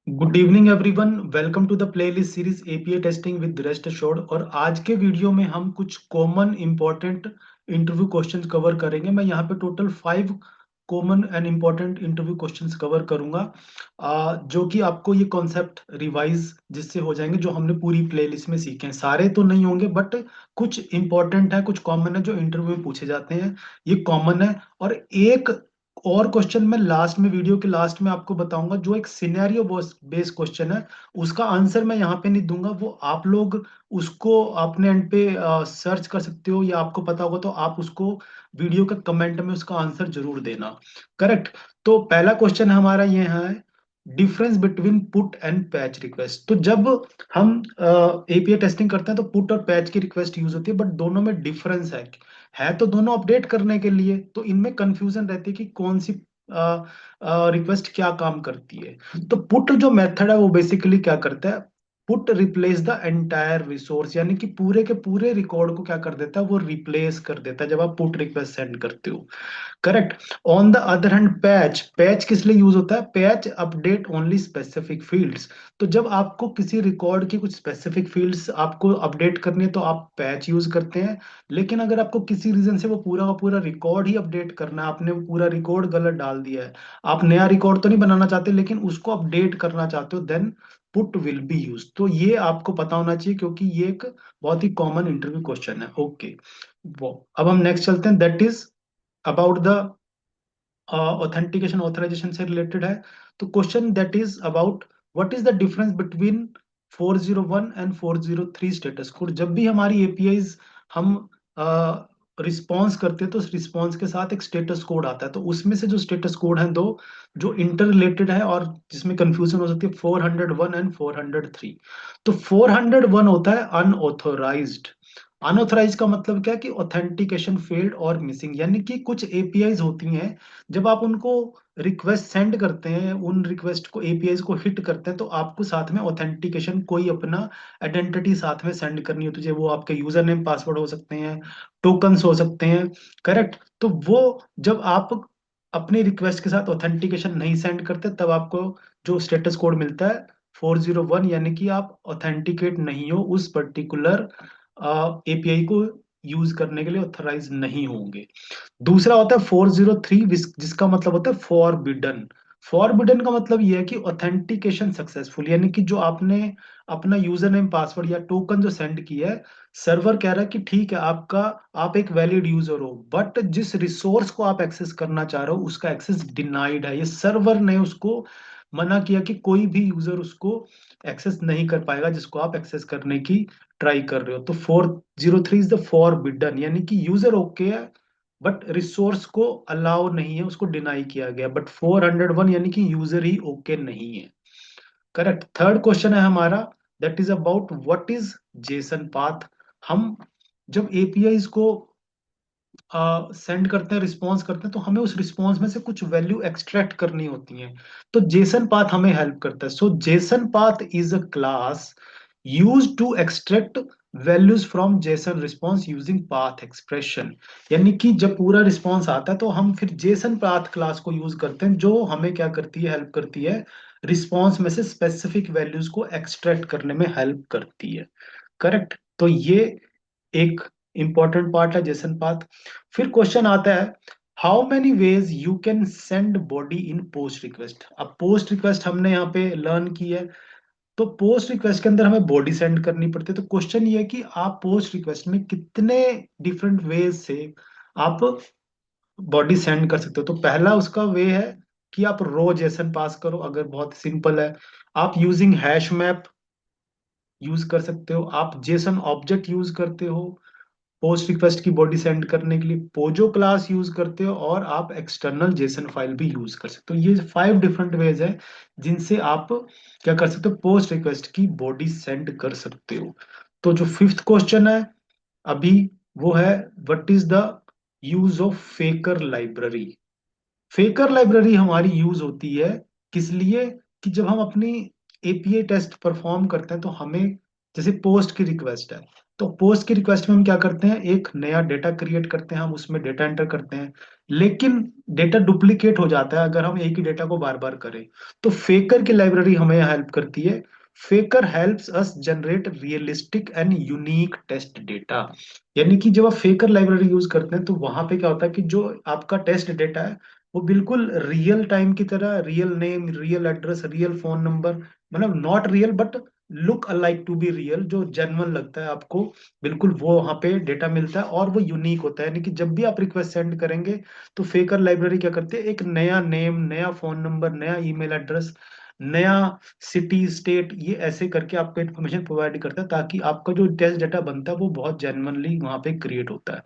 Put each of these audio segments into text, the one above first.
Good evening everyone, welcome to the playlist series API testing with rest assured. और आज के video में हम कुछ common important interview questions cover करेंगे। मैं यहाँ पे total 5 common and important interview questions cover करूंगा, जो कि आपको ये कॉन्सेप्ट रिवाइज जिससे हो जाएंगे, जो हमने पूरी प्लेलिस्ट में सीखे हैं। सारे तो नहीं होंगे बट कुछ इंपॉर्टेंट है, कुछ कॉमन है जो इंटरव्यू में पूछे जाते हैं, ये कॉमन है। और एक और क्वेश्चन मैं लास्ट में, वीडियो के लास्ट में आपको बताऊंगा, जो एक सिनेरियो बेस्ड क्वेश्चन है। उसका आंसर मैं यहाँ पे नहीं दूंगा, वो आप लोग उसको अपने एंड पे सर्च कर सकते हो, या आपको पता होगा तो आप उसको वीडियो के कमेंट में उसका आंसर जरूर देना। करेक्ट। तो पहला क्वेश्चन हमारा ये है, difference between put and patch request. तो जब हम एपीआई टेस्टिंग करते हैं तो पुट और पैच की रिक्वेस्ट यूज होती है, बट दोनों में डिफरेंस है तो दोनों अपडेट करने के लिए, तो इनमें कंफ्यूजन रहती है कि कौन सी रिक्वेस्ट क्या काम करती है। तो पुट जो मेथड है वो बेसिकली क्या करता है, put replace the entire resource, यानी कि पूरे के पूरे रिकॉर्ड को क्या कर देता है, वो रिप्लेस कर देता है जब आप पुट रिक्वेस्ट सेंड करते हो। Correct. On the other hand patch, patch किस लिए यूज होता है, patch update only specific fields. तो जब आपको किसी रिकॉर्ड की कुछ स्पेसिफिक फील्ड्स आपको अपडेट करनी है तो आप पैच यूज करते हैं। लेकिन अगर आपको किसी रीजन से वो पूरा का पूरा रिकॉर्ड ही अपडेट करना है, आपने वो पूरा रिकॉर्ड गलत डाल दिया है, आप नया रिकॉर्ड तो नहीं बनाना चाहते लेकिन उसको अपडेट करना चाहते हो, then put will be use. तो ये आपको पता होना चाहिए क्योंकि ये एक बहुत ही कॉमन इंटरव्यू क्वेश्चन है। ओके, वो अब हम नेक्स्ट चलते हैं, that is about the authentication, authorisation से रिलेटेड है। तो question that is about, what is the difference between 401 and 403 status code. जब भी हमारी एपीआईज हम रिस्पॉन्स करते हैं तो उस रिस्पॉन्स के साथ एक स्टेटस कोड आता है। तो उसमें से जो स्टेटस कोड हैं दो, जो इंटर रिलेटेड है और जिसमें कंफ्यूजन हो सकती है, 401 एंड 403। तो 401 होता है अनऑथोराइज्ड। अनऑथराइज का मतलब क्या है कि ऑथेंटिकेशन फेल्ड और मिसिंग, यानी कि कुछ एपीआईज होती हैं, जब आप उनको रिक्वेस्ट सेंड करते हैं, उन रिक्वेस्ट को एपीआईज को हिट करते हैं, तो आपको साथ में ऑथेंटिकेशन, कोई अपना आइडेंटिटी साथ में सेंड करनी होती है। वो आपके यूजर नेम पासवर्ड हो सकते हैं, टोकन्स हो सकते हैं। करेक्ट। तो वो जब आप अपनी रिक्वेस्ट के साथ ऑथेंटिकेशन नहीं सेंड करते, तब आपको जो स्टेटस कोड मिलता है 401, यानी कि आप ऑथेंटिकेट नहीं हो, उस पर्टिकुलर एपीआई को यूज करने के लिए ऑथराइज नहीं होंगे। दूसरा होता है 403, जिसका मतलब होता है फॉरबिडन। फॉरबिडन का मतलब यह है कि ऑथेंटिकेशन सक्सेसफुल, यानी कि जो आपने अपना यूजर नेम पासवर्ड या टोकन जो सेंड किया है, सर्वर कह रहा है कि ठीक है, आपका, आप एक वैलिड यूजर हो, बट जिस रिसोर्स को आप एक्सेस करना चाह रहे हो उसका एक्सेस डिनाइड है। ये सर्वर ने उसको मना किया कि कोई भी यूजर उसको एक्सेस नहीं कर पाएगा जिसको आप एक्सेस करने की ट्राई कर रहे हो। तो 403 इज द फॉरबिडन, यानी कि यूजर ओके है बट रिसोर्स को अलाउ नहीं है, उसको डिनाई किया गया। बट 401 यानी कि यूजर ही ओके नहीं है। करेक्ट। थर्ड क्वेश्चन है हमारा, that is about what is Jason path. हम जब एपीआईज को सेंड करते हैं, रिस्पॉन्स करते हैं, तो हमें उस रिस्पॉन्स में से कुछ वैल्यू एक्सट्रैक्ट करनी होती है। तो जेसन पाथ हमें हेल्प करता है। So JSON path is a class use to extract values from JSON response using path expression. यानी कि जब पूरा रिस्पॉन्स आता है तो हम फिर जेसन पाथ क्लास को यूज करते हैं, जो हमें क्या करती है, हेल्प करती है रिस्पॉन्स में से स्पेसिफिक वैल्यूज को एक्सट्रैक्ट करने में हेल्प करती है। करेक्ट। तो ये एक इंपॉर्टेंट पार्ट है जेसन पाथ। फिर क्वेश्चन आता है, how many ways you can send body in post request. अब पोस्ट रिक्वेस्ट हमने यहाँ पे लर्न की है, तो पोस्ट रिक्वेस्ट के अंदर हमें बॉडी सेंड करनी पड़ती है। तो क्वेश्चन ये है कि आप पोस्ट रिक्वेस्ट में कितने डिफरेंट वेज से आप बॉडी सेंड कर सकते हो। तो पहला उसका वे है कि आप रो जेसन पास करो, अगर बहुत सिंपल है। आप यूजिंग हैश मैप यूज कर सकते हो, आप जेसन ऑब्जेक्ट यूज करते हो पोस्ट रिक्वेस्ट की बॉडी सेंड करने के लिए, पोजो क्लास यूज करते हो, और आप एक्सटर्नल जेसन फाइल भी यूज कर सकते हो। ये 5 डिफरेंट वेज है जिनसे आप क्या कर सकते हो, पोस्ट रिक्वेस्ट की बॉडी सेंड कर सकते हो। तो जो फिफ्थ क्वेश्चन है अभी, वो है, what is the use of फेकर library. फेकर library हमारी यूज होती है किस लिए, कि जब हम अपनी एपीआई टेस्ट परफॉर्म करते हैं तो हमें, जैसे पोस्ट की रिक्वेस्ट है, तो पोस्ट की रिक्वेस्ट में हम क्या करते हैं, एक नया डेटा क्रिएट करते हैं, हम उसमें डेटा एंटर करते हैं, लेकिन डेटा डुप्लीकेट हो जाता है अगर हम एक ही डेटा को बार बार करें। तो फेकर की लाइब्रेरी हमें हेल्प करती है। Faker helps us generate realistic and unique test data. यानी कि जब आप फेकर लाइब्रेरी यूज करते हैं तो वहां पे क्या होता है कि जो आपका टेस्ट डेटा है वो बिल्कुल रियल टाइम की तरह, real name, real address, real phone number, मतलब not real but look alike to be real, जो जेन्युइन लगता है आपको, बिल्कुल वो वहां पे डेटा मिलता है और वो यूनिक होता है। यानी कि जब भी आप रिक्वेस्ट सेंड करेंगे तो फेकर लाइब्रेरी क्या करती है, एक नया नेम, नया फोन नंबर, नया ईमेल एड्रेस, नया सिटी स्टेट, ये ऐसे करके आपको इन्फॉर्मेशन प्रोवाइड करता है ताकि आपका जो टेस्ट डेटा बनता है वो बहुत जेन्युइनली वहां पे क्रिएट होता है।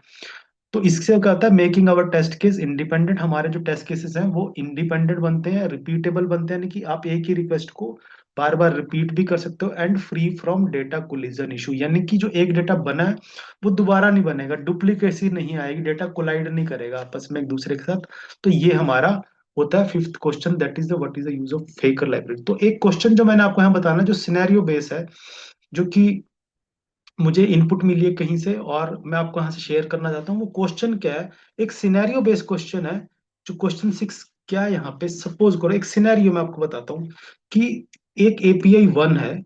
तो इससे क्या होता है, making our test case independent, हमारे जो टेस्ट केसेस हैं वो इंडिपेंडेंट बनते हैं, रिपीटेबल बनते हैं, यानी कि आप एक ही रिक्वेस्ट को बार बार रिपीट भी कर सकते हो, and free from data collision issue, यानी कि जो एक डेटा बना है वो दोबारा नहीं बनेगा, डुप्लीकेसी नहीं आएगी, डेटा कोलाइड नहीं करेगा आपस में एक दूसरे के साथ। तो ये हमारा होता है fifth question, that is the what is the use of फेकर library. तो एक क्वेश्चन जो मैंने आपको यहाँ बताना जो सिनेरियो बेस है, जो कि मुझे इनपुट मिली है कहीं से और मैं आपको यहाँ से शेयर करना चाहता हूँ, वो क्वेश्चन क्या है, एक सिनेरियो बेस्ड क्वेश्चन है। जो क्वेश्चन 6 क्या है, यहाँ पे सपोज करो एक सिनेरियो मैं आपको बताता हूँ कि एक एपीआई 1 है,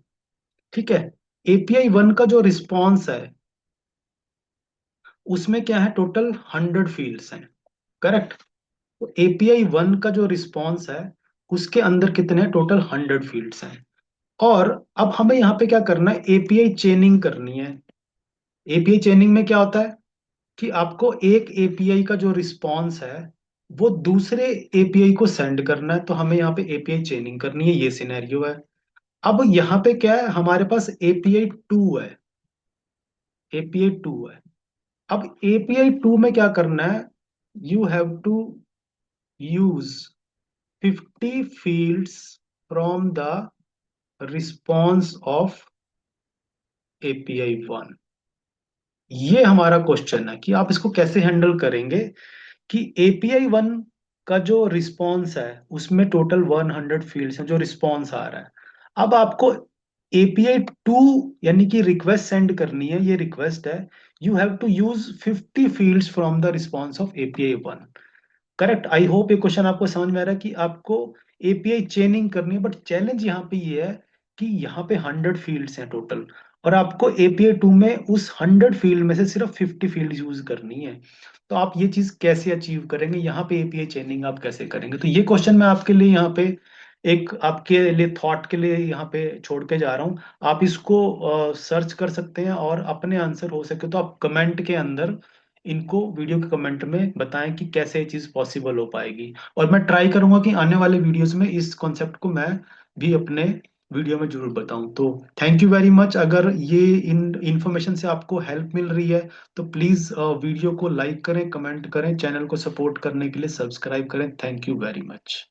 ठीक है। एपीआई 1 का जो रिस्पॉन्स है उसमें क्या है, टोटल 100 फील्ड्स हैं, करेक्ट। तो एपीआई 1 का जो रिस्पॉन्स है उसके अंदर कितने टोटल 100 फील्ड्स हैं। और अब हमें यहाँ पे क्या करना है, एपीआई चेनिंग करनी है। एपीआई चेनिंग में क्या होता है कि आपको एक एपीआई का जो रिस्पॉन्स है वो दूसरे एपीआई को सेंड करना है, तो हमें यहाँ पे एपीआई चेनिंग करनी है, ये सिनेरियो है। अब यहाँ पे क्या है, हमारे पास एपीआई 2 है, एपीआई 2 है। अब एपीआई 2 में क्या करना है, you have to use 50 fields from the response of API 1। ये हमारा क्वेश्चन है कि आप इसको कैसे हैंडल करेंगे कि एपीआई 1 का जो रिस्पॉन्स है उसमें टोटल 100 फील्ड्स हैं, जो रिस्पॉन्स आ रहा है। अब आपको एपीआई 2 यानी कि रिक्वेस्ट सेंड करनी है, ये रिक्वेस्ट है, you have to use 50 fields from the response of API 1। Correct. I hope ये क्वेश्चन आपको समझ में आ रहा है कि आपको एपीआई चेनिंग करनी है, बट चैलेंज यहाँ पे ये है कि यहाँ पे 100 फील्ड्स हैं टोटल, और आपको एपीआई 2 में उस 100 फील्ड में से सिर्फ 50 फील्ड यूज करनी है। तो आप ये चीज कैसे अचीव करेंगे, यहाँ पे एपीआई चेनिंग आप कैसे करेंगे, तो ये क्वेश्चन मैं आपके लिए यहाँ पे एक आपके लिए थॉट के लिए यहाँ पे छोड़ के जा रहा हूँ। आप इसको सर्च कर सकते हैं और अपने आंसर हो सके तो आप कमेंट के अंदर इनको, वीडियो के कमेंट में बताएं कि कैसे ये चीज पॉसिबल हो पाएगी। और मैं ट्राई करूंगा कि आने वाले वीडियोस में इस कॉन्सेप्ट को मैं भी अपने वीडियो में जरूर बताऊं। तो थैंक यू वेरी मच। अगर ये इन इंफॉर्मेशन से आपको हेल्प मिल रही है तो प्लीज वीडियो को लाइक करें, कमेंट करें, चैनल को सपोर्ट करने के लिए सब्सक्राइब करें। Thank you very much.